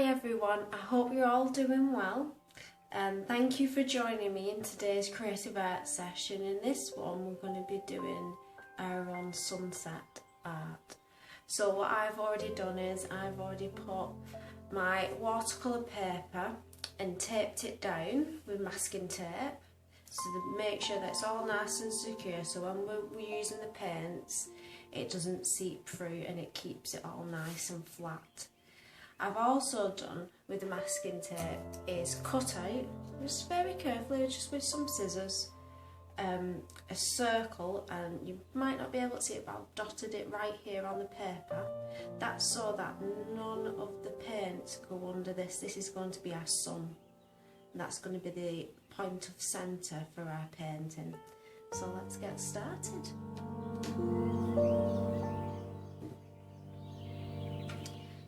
everyone, I hope you're all doing well and thank you for joining me in today's creative art session. In this one we're going to be doing our own sunset art. So what I've already done is I've already put my watercolour paper and taped it down with masking tape so to make sure that it's all nice and secure, so when we're using the paints it doesn't seep through and it keeps it all nice and flat. I've also done with the masking tape is cut out, just very carefully, just with some scissors, a circle, and you might not be able to see it but I've dotted it right here on the paper. That's so that none of the paints go under this. This is going to be our sun. And that's going to be the point of centre for our painting. So let's get started.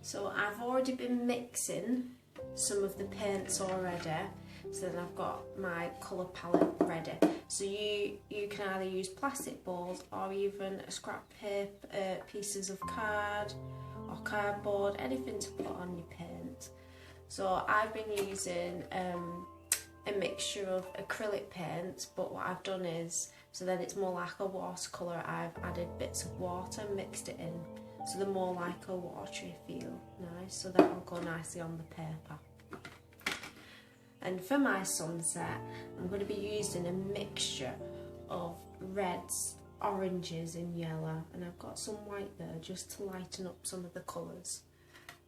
So I've already been mixing some of the paints already, so then I've got my colour palette ready. So you can either use plastic balls or even a scrap paper, pieces of card or cardboard, anything to put on your paint. So I've been using a mixture of acrylic paints, but what I've done is, so then it's more like a watercolour, I've added bits of water, mixed it in. So they're more like a watery feel, nice, so that will go nicely on the paper. And for my sunset, I'm going to be using a mixture of reds, oranges and yellow, and I've got some white there just to lighten up some of the colours.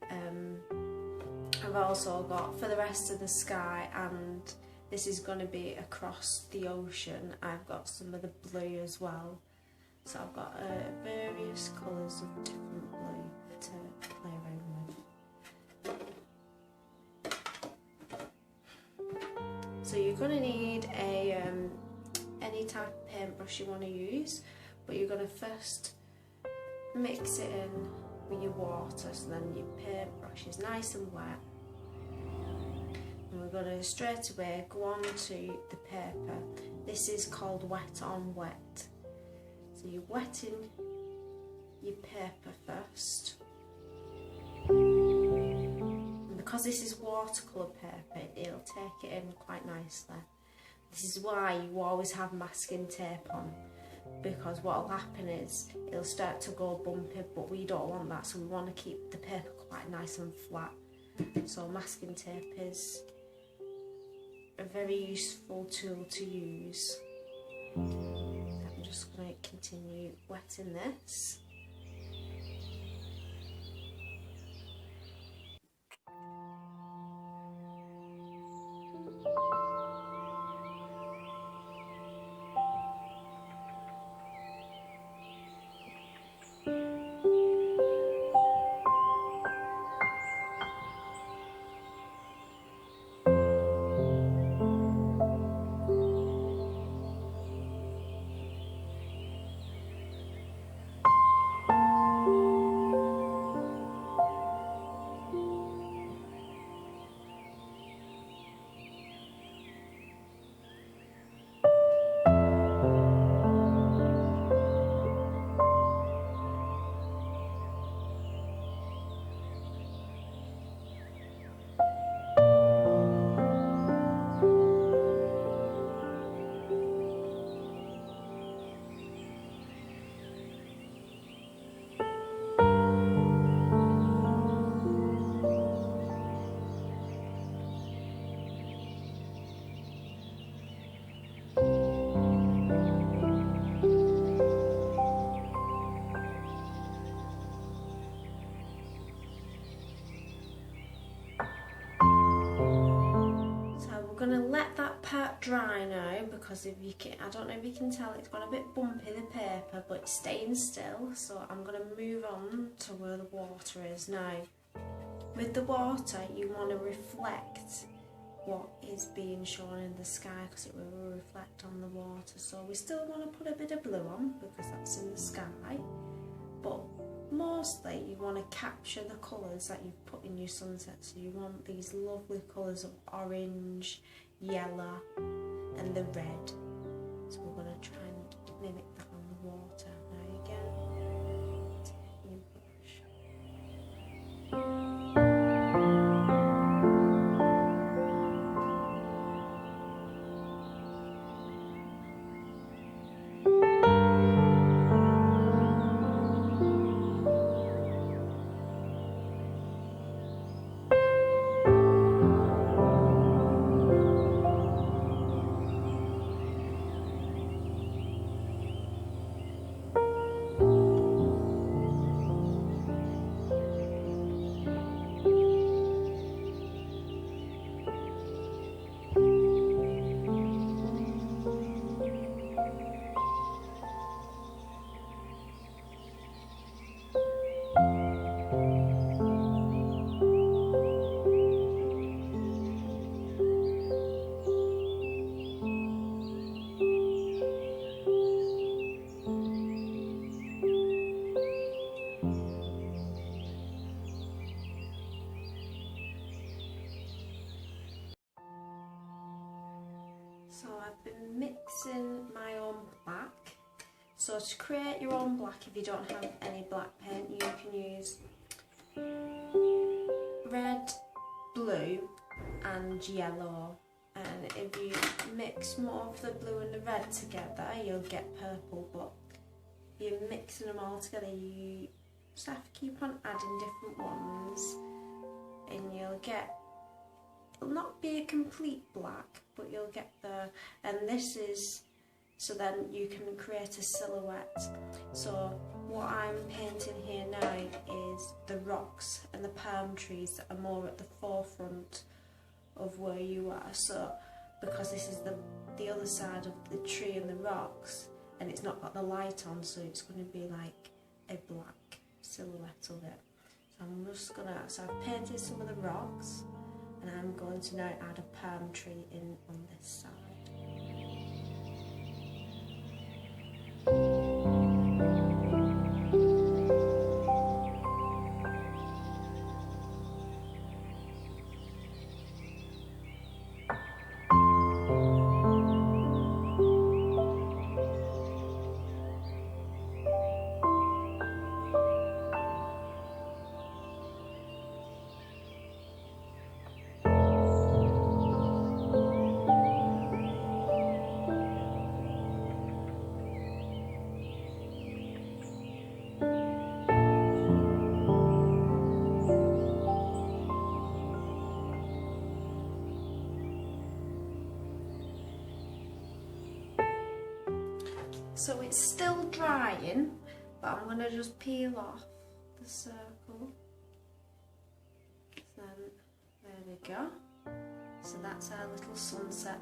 I've also got, for the rest of the sky, and this is going to be across the ocean, I've got some of the blue as well. So I've got various colours of different blue to play around with. So you're going to need a any type of paintbrush you want to use, but you're going to first mix it in with your water, so then your paintbrush is nice and wet. And we're going to straight away go on to the paper. This is called wet on wet. So you're wetting your paper first. And because this is watercolour paper, it'll take it in quite nicely. This is why you always have masking tape on, because what will happen is it'll start to go bumpy, but we don't want that, so we want to keep the paper quite nice and flat. So masking tape is a very useful tool to use. I'm just going to continue wetting this. Going to let that part dry now, because if you can, I don't know if you can tell, it's got a bit bumpy, the paper, but it's staying still. So I'm going to move on to where the water is now. With the water you want to reflect what is being shown in the sky, because it will reflect on the water. So we still want to put a bit of blue on because that's in the sky, but mostly you want to capture the colours that you've put in your sunset. So you want these lovely colours of orange, yellow and the red. So we're going to try and mimic that on the water. Now again, take your brush. create your own black. If you don't have any black paint, you can use red, blue and yellow, and if you mix more of the blue and the red together you'll get purple, but if you're mixing them all together you just have to keep on adding different ones and you'll get, it'll not be a complete black, but you'll get the, and this is, so then you can create a silhouette. So what I'm painting here now is the rocks and the palm trees that are more at the forefront of where you are. So because this is the other side of the tree and the rocks, and it's not got the light on, so it's going to be like a black silhouette of it. So I'm just gonna, so I've painted some of the rocks, and I'm going to now add a palm tree in on this side. So it's still drying, but I'm going to just peel off the circle. Then, there we go. So that's our little sunset.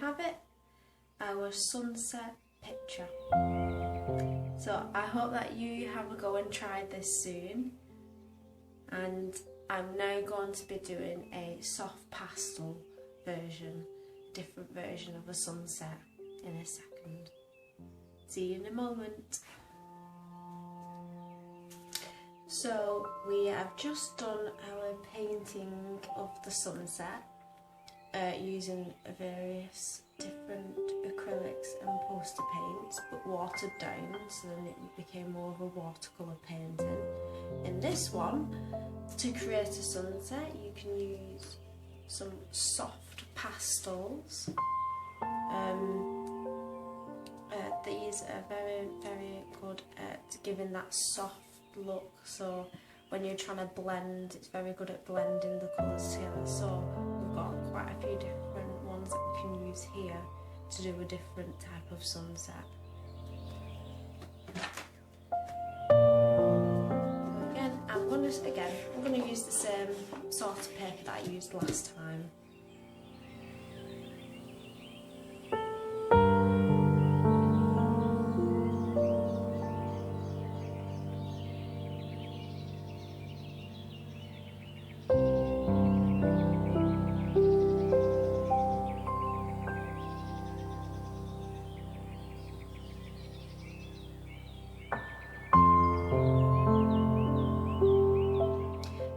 Have it, our sunset picture. So I hope that you have a go and try this soon, and I'm now going to be doing a soft pastel version, different version of a sunset in a second. See you in a moment. So we have just done our painting of the sunset using various different acrylics and poster paints, but watered down, so then it became more of a watercolour painting. In this one, to create a sunset, you can use some soft pastels. These are very, very good at giving that soft look, so when you're trying to blend, it's very good at blending the colours together. So we've got quite a few different ones that we can use here to do a different type of sunset. Again, I'm going to use the same sort of paper that I used last time.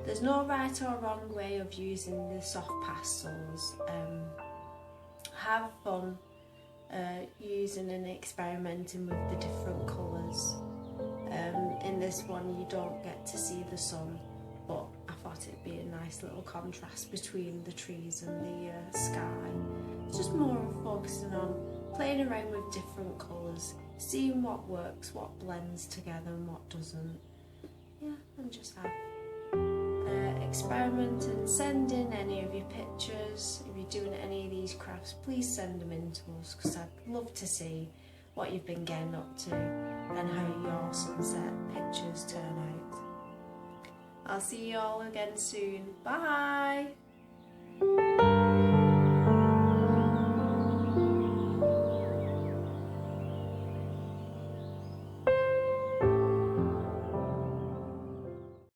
There's no right or wrong way of using the soft pastels. Have fun using and experimenting with the different colours. In this one you don't get to see the sun, but I thought it'd be a nice little contrast between the trees and the sky. It's just more of focusing on playing around with different colours, seeing what works, what blends together and what doesn't. Yeah, and just have experiment and send in any of your pictures. If you're doing any of these crafts, please send them in to us, because I'd love to see what you've been getting up to and how your sunset pictures turn out. I'll see you all again soon. Bye!